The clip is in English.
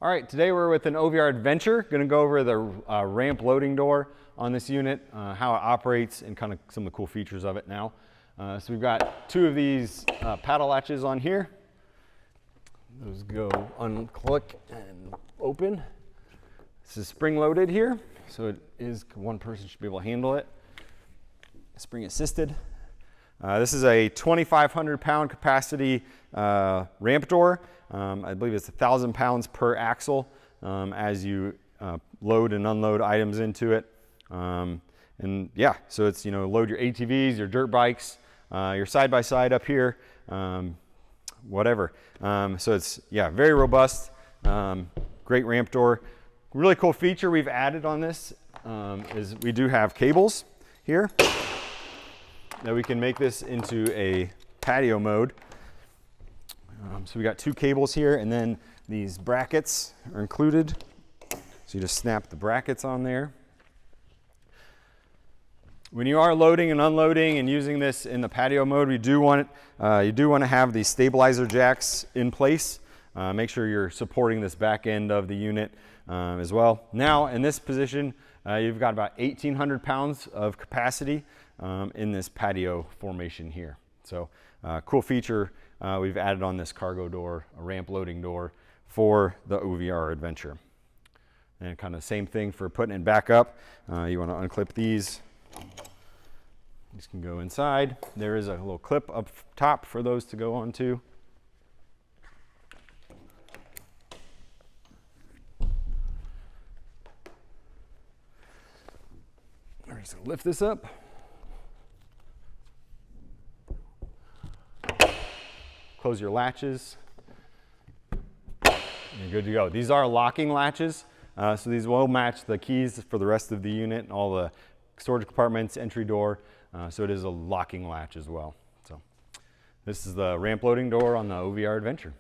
All right, today we're with an OVR Adventure. Going to go over the ramp loading door on this unit, how it operates, and kind of some of the cool features of it now. So we've got two of these paddle latches on here. Those go unclick and open. This is spring loaded here, so it is one person should be able to handle it. Spring assisted. This is a 2,500 pound capacity ramp door. I believe it's 1,000 pounds per axle as you load and unload items into it. And yeah, so it's, load your ATVs, your dirt bikes, your side-by-side up here, whatever. So it's, yeah, very robust, great ramp door. Really cool feature we've added on this is we do have cables here that we can make this into a patio mode. So we got two cables here, and then these brackets are included. So you just snap the brackets on there. When you are loading and unloading and using this in the patio mode, you do want to have these stabilizer jacks in place. Make sure you're supporting this back end of the unit as well. Now in this position, you've got about 1,800 pounds of capacity in this patio formation here. So cool feature we've added on this cargo door, a ramp loading door for the OVR Adventure. And kind of same thing for putting it back up. You want to unclip these. These can go inside. There is a little clip up top for those to go onto. We're just going to lift this up. Close your latches. You're good to go. These are locking latches, so these will match the keys for the rest of the unit and all the storage compartments, entry door, so it is a locking latch as well. So this is the ramp loading door on the OVR Adventure.